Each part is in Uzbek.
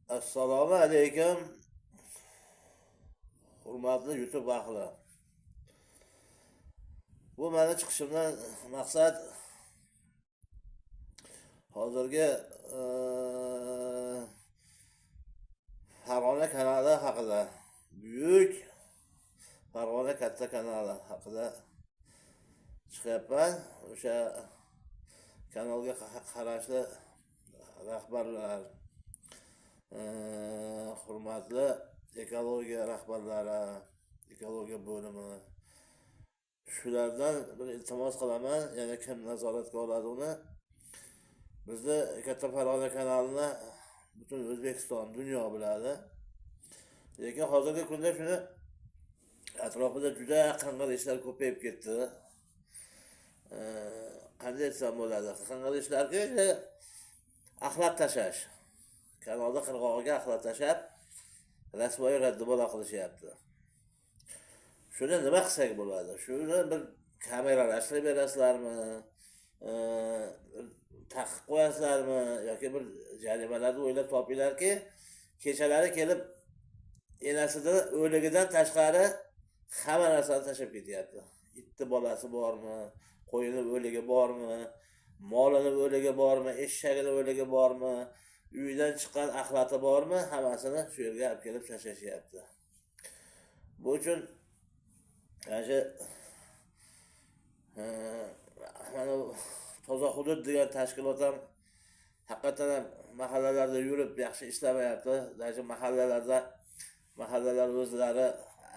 Assalomu alaykum, hurmatli YouTube ahli. Bu meni chiqishimdan maqsad hozirgi Farg'ona kanali haqida, buyuk Farg'ona katta kanali haqida chiqyapman. O'sha kanalga qarashli rahbarlar, hurmatli ekologiya rahbarlari, ekologiya bo'limi, shulardan bir iltimos qilaman, yana kim nazoratga oladi uni. Bizni Katta Farg'ona kanalini butun O'zbekiston, dunyo biladi. Lekin hozirgi kunda shuni atrofida juda qing'ir ishlar ko'payib ketdi. Qanday desam bo'ladi? Qing'ir ishlarga axlat tashlash. Kanalda qirg'og'iga axlat tashlab, rasvoyi raddibola qilishyapti. Shuni nima qilsak bo'ladi? Shuni bir kameralashtirib berasizlarmi? Taqiq qo'yasizlarmi yoki bir jarimalarni o'ylab topinglarki, kechalari kelib enasida o'ligidan tashqari hamma narsani tashlab ketyapti. Itni bolasi bormi, qo'yini o'ligi bormi, molini o'ligi bormi, eshagini o'ligi bormi, uydan chiqqan axlati bormi, hammasini shu yerga olib kelib tashlashyapti. Bu uchun shu mana toza hudud degan tashkilot ham haqiqatan ham mahallalarda yurib yaxshi ishlamayapti. Даже mahallalar o'zlari,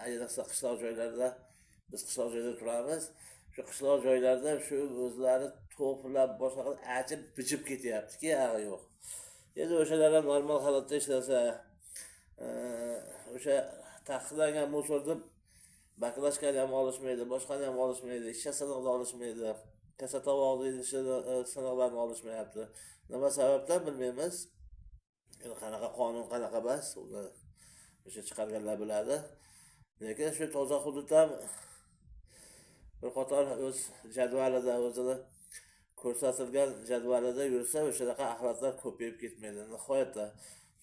ayniqsa qishloq joylarda, biz qishloq joyda turamiz. Shu qishloq joylarda shu o'zlari to'plab boshqa qilib achib bichib ketyaptiki, yog'i yo'q. Endi o'shalar ham normal holatda ishlasa, o'sha taqiqlangan musorni baklashkani ham olishmaydi, boshqani ham olishmaydi, ishcha sig'ini olishmaydi, kasa tovoqni sig'inlarni olishmayapti. Nima sababdan bilmaymiz. Endi qanaqa qonun, qanaqa bas, uni o'sha chiqarganlar biladi. Lekin shu toza hudud ham bir qator o'z jadvalida, o'zini ko'rsatilgan jadvalida yursa, o'shanaqa axlatlar ko'payib ketmaydi nihoyatda.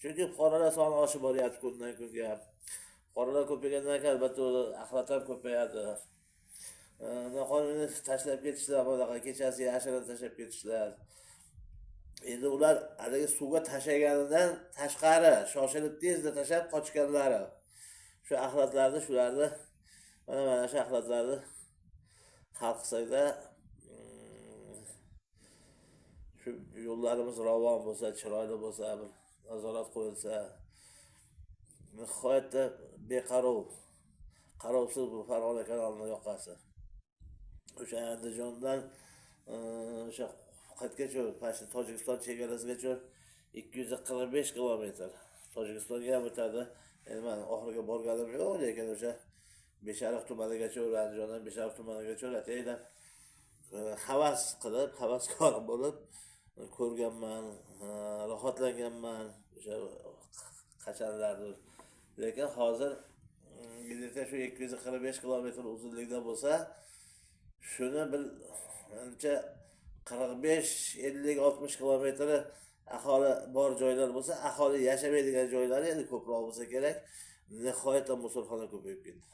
Chunki fuqarolar soni oshib boryapti kundan kunga. Fuqarolar ko'paygandan keyin albatta axlat ham ko'payadi. Noqonuniy tashlab ketishlar, bunaqa kechasi yashirin tashlab ketishlar. Endi ular haligi suvga tashlaganidan tashqari shoshilib tezda tashlab qochganlari. Shu axlatlarni, shularni mana shu axlatlarni hal qilsak-da, shu yo'llarimiz ravon bo'lsa, chiroyli bo'lsa, bir nazorat qo'yilsa, nihoyatda beqarov, qarovsiz bu Farg'ona kanalining yoqasi. O'sha Andijondan o'sha qayergacha, pashti Tojikiston chegarasigacha 245 kilometr. Tojikistonga ham o'tadi. Endi men oxiriga borganim yo'q, lekin o'sha Beshariq tumanigacha, Andijondan Beshariq tumanigacha ataylab havas qilib, havaskor bo'lib ko'rganman, rohatlanganman o'sha qachonlardir. Lekin hozir shu 245 kilometr uzunlikda bo'lsa, shuni bir ancha 45, 50, 60 kilometri aholi bor joylar bo'lsa, aholi yashamaydigan joylari endi ko'proq bo'lsa kerak. Nihoyatda musulxona ko'payib ketdi.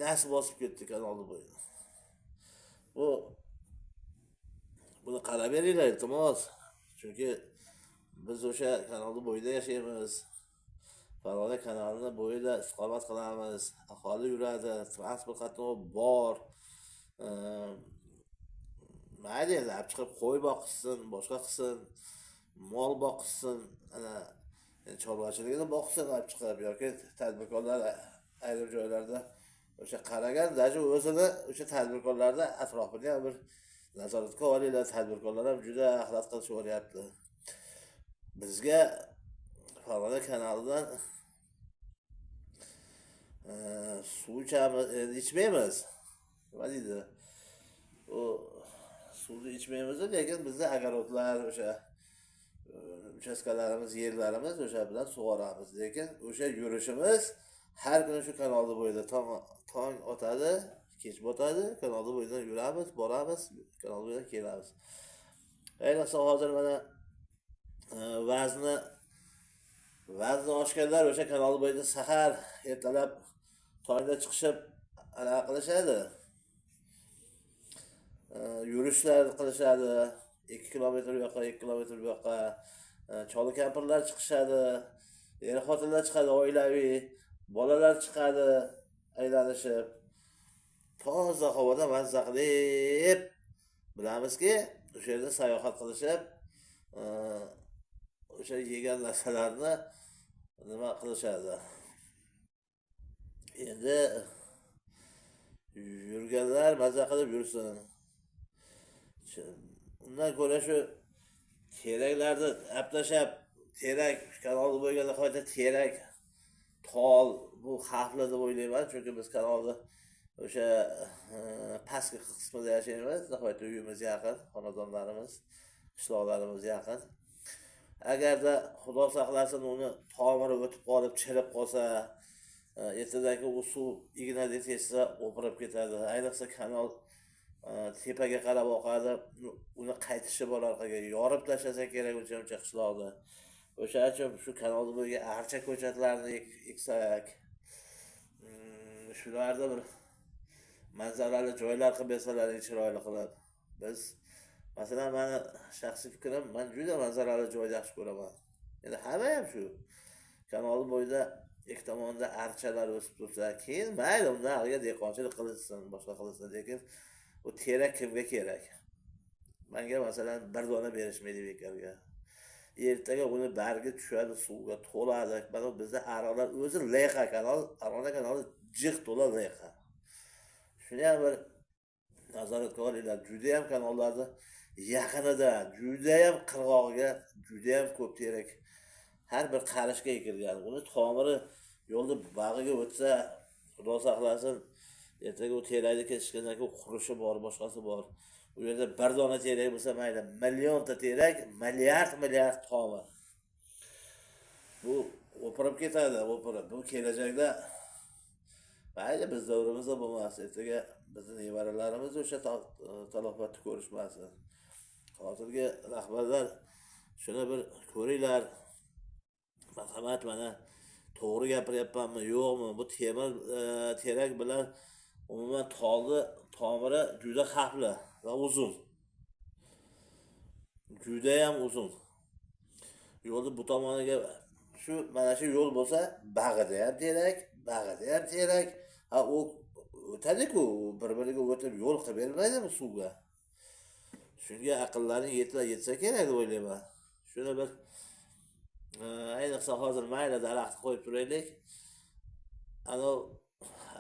Nas bosib ketdi kanalni bo'yida. Buni qarab beringlar iltimos. Chunki biz o'sha kanalni bo'yida yashaymiz. Farg'ona kanalini bo'yida istiqomat qilamiz. Aholi yuradi, transport qatnovi bor. Mayli, endi olib chiqib qo'y boqsin, boshqa qilsin, mol boqsin, ana chorvachiligini boqsin olib chiqib, yoki tadbirkorlar ayrim joylarda o'sha qaragan, даже o'zini o'sha tadbirkorlarni atrofini ham bir nazoratga olinglar. Tadbirkorlar ham juda axlat qilishib o'ryapti. Bizga Farg'ona kanalidan suv ichmaymiz. Nima deydi? U suvni ichmaymiz, lekin bizda agarodlar, o'sha uchastkalarimiz, yerlarimiz o'sha bilan sug'oramiz. Lekin o'sha yurishimiz har kuni shu kanalni bo'yida tong otadi, kech botadi, kanalni bo'yidan yuramiz, boramiz, kanalni bo'yidan kelamiz. Ayniqsa hozir mana vazni oshganlar o'sha kanal bo'yida sahar ertalab tongda chiqishib anaqa qilishadi. Yurishlar qilishadi. 2 kilometr bu yoqqa, 2 kilometr bu yoqqa. Choli kampirlar chiqishadi. Er-xotinlar chiqadi oilaviy. Bolalar chiqadi aylanishib. Toza havoda mazza qilib bilamizki, o'sha yerda sayohat qilishib, o'sha yegan narsalarni nima qilishadi. Endi yurganlar mazza qilib yursin. Undan ko'ra shu teraklarni aplashab, terak kanalda bo'lganda qo'yda terak, tol bu xavfli deb o'ylayman, chunki biz kanalda o'sha pastki qismida yashaymiz, nihoyatda uyimiz yaqin, xonadonlarimiz, qishloqlarimiz yaqin. Agarda xudo saqlasin uni tomiri o'tib qolib, chirib qolsa, ertadagi u suv ignada tegsa o'pirib ketadi. Ayniqsa kanal tepaga qarab oqadi, uni qaytishi bor orqaga yorib tashlasa kerak o'sha qishloqda. O'sha uchun shu kanalda bo'lgan archa ko'chatlarni eksak, shularni bir manzarali joylar qilib bersalar chiroyli qilib. Biz masalan meni shaxsiy fikrim, men juda manzarali joyni yaxshi ko'raman. Endi hamma ham shu. Kanal bo'yida ikki tomonda archalar o'sib tursa, keyin mayli undan ariga dehqonchilik qilinsin, boshqa qilinsin, lekin bu terak kimga kerak? Menga masalan bir dona berishmaydi bekorga. Ertaga uni bargi tushadi, suvga to'ladi. Mana bizda ariqlar o'zi leqa kanal, Farg'ona kanali jiq to'la leqa. Shuni ham bir nazoratga olinglar. Juda ham kanallarda yaqinida, juda ham qirg'og'iga, juda ham ko'p terak har bir qarishga ekilgan. Uni tomiri yo'lda bag'iga o'tsa, xudo saqlasin, ertaga u terakni kesishgandan keyin qurishi bor, boshqasi bor. U yerda bir dona terak bo'lsa mayli, millionta terak, milliard tomir. Bu o'pirib ketadi, o'pirib. Bu kelajakda mayli biz davrimizda bo'lmas, ertaga bizning nevaralarimiz o'sha talofatni ko'rishmasin. Hozirgi rahbarlar shuni bir ko'ringlar. Marhamat, mana to'g'ri gapiryapmanmi, yo'qmi? Bu temir terak bilan umuman tolni tomiri juda xavfli va uzun. Juda ham uzun. Yo'lni bu tomoniga shu mana shu yo'l bo'lsa, bag'ida ham terak. Ha, u o'tadi-ku, bir-biriga o'tib yo'l qilib bermaydimi suvga? Shunga aqllaring yetsa kerak deb o'ylayman. Shuni bir ayniqsa hozir mayli daraxt qo'yib turaylik. Ana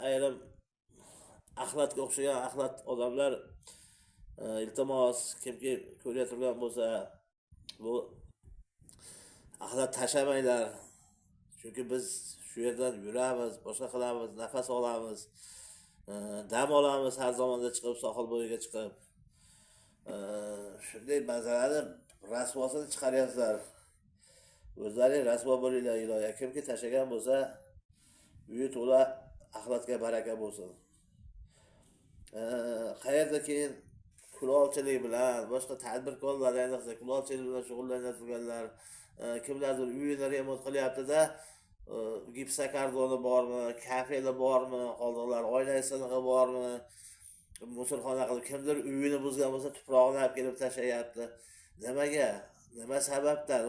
ayrim axlatga o'xshagan axlat odamlar iltimos, kimki ko'rib turgan bo'lsa, bu axlat tashamanglar. Chunki biz shu yerdan yuramiz, boshqa qilamiz, nafas olamiz, dam olamiz har zamonda chiqib, sohil bo'yiga chiqib. Shunday manzarani rasvosini chiqaryapsizlar. O'zlaring rasvo bo'linglar, iloyo. Kimki tashagan bo'lsa, uyi to'la axlatga baraka bo'lsin. Qayerda keyin kulolchilik bilan, boshqa tadbirkorlar, ayniqsa kulolchilik bilan shug'ullanadiganlar, kimlardir uyini remont qilyapti-da, gipsokardoni bormi, kafeli bormi, qoldiqlar oynasi sinig'i bormi, musulxona qilib, kimdir uyini buzgan bo'lsa, tuprog'ini olib kelib tashlayapti. Nimaga? Nima sababdan?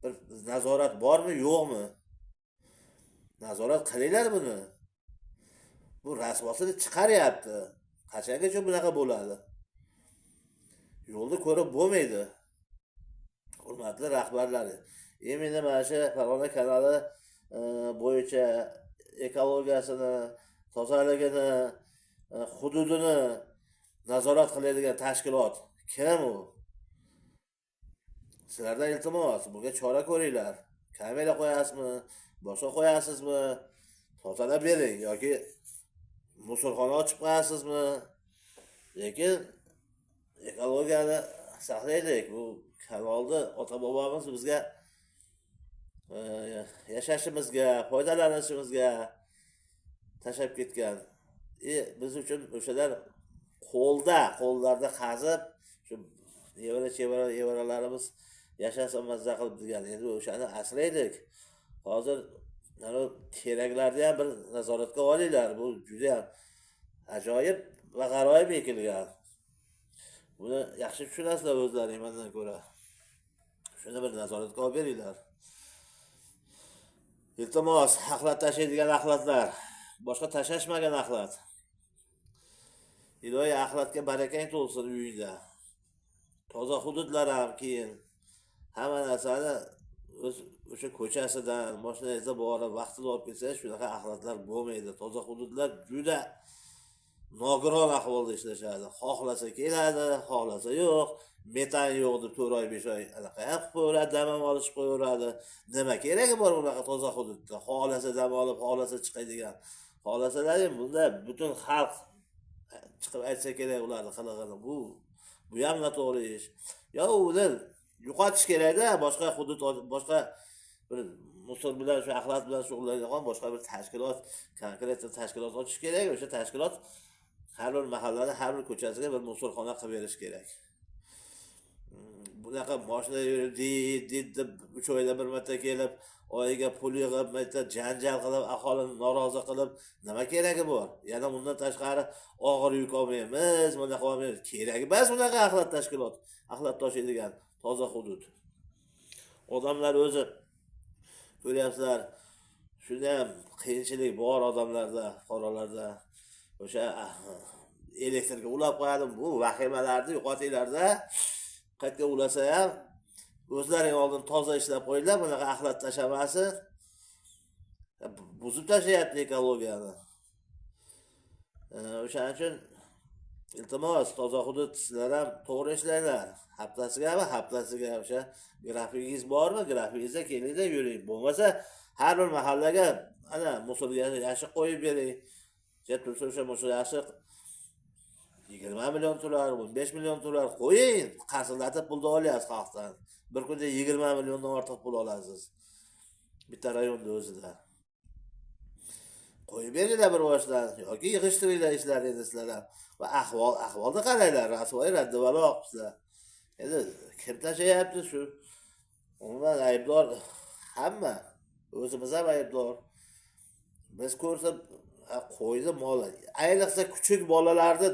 Bir nazorat bormi, yo'qmi? Nazorat qilinglar buni. Bu rasvosini chiqaryapti. Qachongacha bunaqa bo'ladi? Yo'lni ko'rib bo'lmaydi. Hurmatli rahbarlar, meni mana shu Farg'ona kanali bo'yicha ekologiyasini, tozaligini, hududini nazorat qiladigan tashkilot kim u? Sizlardan iltimos, bunga chora ko'ringlar. Kamera qo'yasizmi, boshqa qo'yasizmi? Tozalab bering yoki musulxona ochib qo'yasizmi? Lekin ekologiyani saqlaylik. Bu kanalni ota-bobomiz bizga yashashimizga, foydalanishimizga tashab ketgan. Biz uchun o'shalar qo'llarda qazib, shu evaralarimiz yashasa mazza qilib degan. Endi o'shani asraylik. Hozir mana teraklarni ham bir nazoratga olinglar. Bu juda ham ajoyib va g'aroyib ekilgan. Buni yaxshi tushunasizlar o'zlaring mendan ko'ra. Shuni bir nazoratga olib beringlar. Iltimos, axlat tashlaydigan axlatlar, boshqa tashlashmagan axlat. Ilohiy axlatga barakang to'lsin uyingda. Toza hududlar ham keyin hamma narsani o'sha ko'chasidan, mashinangizda borib vaqtida olib kelsangiz, shunaqa axlatlar bo'lmaydi. Toza hududlar juda nogiron ahvolda ishlashadi. Xohlasa keladi, xohlasa yo'q. Metan yo'q deb 4 oy 5 oy anaqa ham qo'yadi, dam olishib qo'yaveradi. Nima keragi bor bunaqa toza hududda? Xohlasa dam olib, xohlasa chiqadigan. Xohlasalar bunda butun xalq chiqib aytsa kerak ularni qilig'ini. Bu ham noto'g'ri ish. Yo, ular yo'qotish kerak-da, boshqa hudud, boshqa bir musor bilan, shu axlat bilan shug'ullanadigan boshqa bir tashkilot, konkret tashkilot ochish kerak. O'sha tashkilot har bir mahallada, har bir ko'chasiga bir musorxona qilib berish kerak. Bunaqa mashina deb 3 oyda bir marta kelib, oyiga pul yig'ib, marta janjal qilib, aholini norozi qilib, nima keragi bor? Yana bundan tashqari og'ir yuk olmaymiz, bunda qolmaymiz. Keragi emas bunaqa axlat tashkilot, axlat tashiydigan toza hudud. Odamlar o'zi ko'ryapsizlar, shunda ham qiyinchilik bor odamlarda, fuqarolarda. O'sha elektrga ulab qo'yadim, bu vahimalarni yo'qotinglar-da. Qaytga ulasa ham o'zlaring oldin toza ishlab qo'yinglar, bunaqa axlat tashlamasin. Buzib tashlayapti ekologiyani. O'shaning uchun iltimos, toza hudud sizlar ham to'g'ri ishlanglar. Haftasiga o'sha grafikingiz bormi? Grafingizda kelinglar, yuring. Bo'lmasa har bir mahallaga ana musorga yashiq qo'yib bering. Tursa o'sha mushul yashiq 20 million turar, 15 million turar qo'ying. Qarshilatib pulni olyapsiz xalqdan. Bir kunda 20 milliondan ortiq pul olasiz. Bitta rayonda o'zida. Qo'yib beringlar bir boshdan yoki yig'ishtiringlar ishlaringizni sizlar ham. Va ahvolni qaranglar, rasvoy raddavaloq sizlar. Endi kim tashlayapti shu? Umuman aybdor hamma. O'zimiz ham aybdor. Biz ko'rsa qo'yni moli, ayniqsa kuchuk bolalarni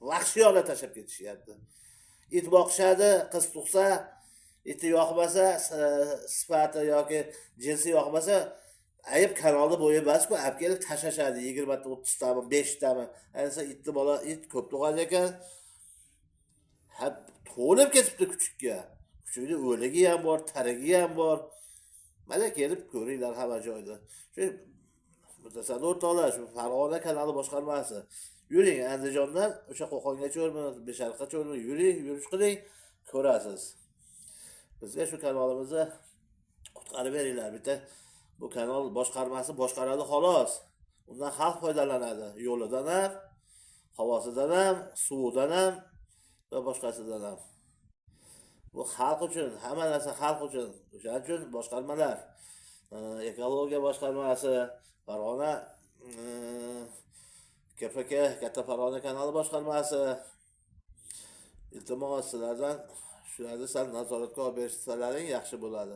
vahshiyona tashlab ketishyapti. It boqishadi, qiz tug'sa, iti yoqmasa, sifati yoki jinsi yoqmasa, ayib kanalni bo'yi emas-ku, olib kelib tashlashadi 20 ta, 30 tami, 5 tami. Ayniqsa itni bola, it ko'p tug'an ekan. To'lib ketibdi kuchukka. Kuchukni o'ligi ham bor, tarigi ham bor. Mana kelib ko'ringlar hamma joyda. Shu mutasaddi o'rtoqlar, shu Farg'ona kanali boshqarmasi. Yuring Andijondan o'sha Qo'qongacha o'rmi, Besharqacha o'rmi yurish qiling, ko'rasiz. Bizga shu kanalimizni qutqarib beringlar. Bitta bu kanal boshqarmasi boshqaradi xolos. Undan xalq foydalanadi. Yo'lidan ham, havosidan ham, suvidan ham va boshqasidan ham. Bu xalq uchun, hamma narsa xalq uchun. O'shaning uchun boshqarmalar, ekologiya boshqarmasi, Farg'ona KFK, Katta Farg'ona kanali boshqarmasi, iltimos sizlardan shularni sal nazoratga olib bersalaring yaxshi bo'ladi.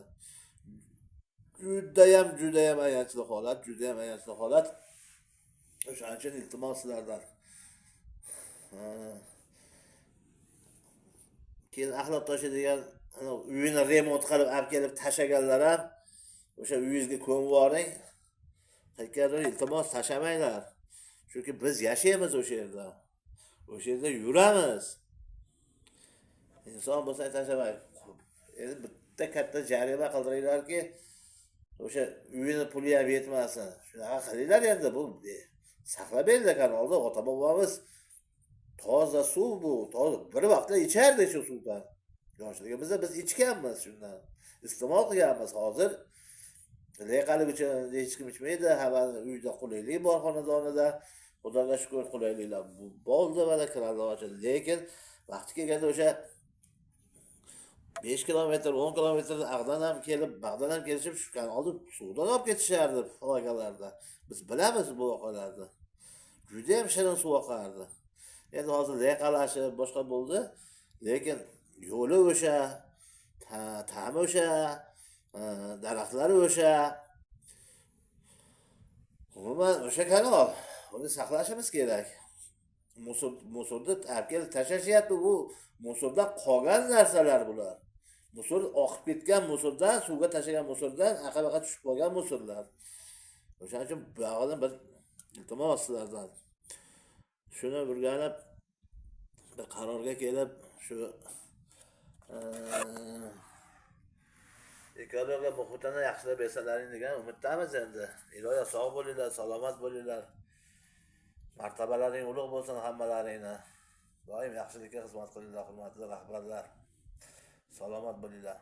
Judayam ayanchli holat. O'shaning uchun iltimos sizlardan. Keyin axlat tashlaydigan, uyini remont qilib olib kelib tashlaganlar ham o'sha uyingizga ko'mib boring. Qayerga iltimos tashlamanglar. Chunki biz yashaymiz o'sha yerda. O'sha yerda yuramiz. Inson bo'lsa tashlamang. Endi bitta katta jarima qildiringlarki, o'sha uyini puli ham yetmasin. Shunaqa qilinglar endi, bu saqlab beringlar kanalda. Ota-bobomiz toza suv bu, toza bir vaqtlar ichardik shu suvdan. Yoshligimizda biz ichganmiz shundan. Iste'mol qilganmiz. Hozir leqalik uchun hech kim ichmaydi. Hammaning uyda qulaylik bor xonadonida. Xudoga shukr qulayliklar bo'ldi va kranlar ochildi. Lekin vaqti kelganda o'sha 5 kilometr, 10 kilometr Ag'dan ham kelib, Bag'dan ham kelishib shu kanalni suvdan olib ketishardi foygalarda. Biz bilamiz bu voqealarni. Juda ham shirin suv oqardi. Endi hozir leqalashib boshqa bo'ldi. Lekin yo'li o'sha, ta'mi o'sha, daraxtlari o'sha. Umuman o'sha kanal. Uni saqlashimiz kerak. Musorni olib kelib tashlashyapti. Bu musordan qolgan narsalar bular. Musor oqib ketgan musordan, suvga tashlagan musordan aqabaqa tushib qolgan musorlar. O'shaning uchun buyog'idan bir iltimos sizlardan. Shuni o'rganib bir qarorga kelib, shu ekologiya muhitini yaxshilab bersalaring degan umiddamiz endi. Iloyo sog' bo'linglar, salomat bo'linglar. Martabalaring ulug' bo'lsin hammalaringni. Doim yaxshilikka xizmat qilinglar, hurmatli rahbarlar. Salomat bo'linglar.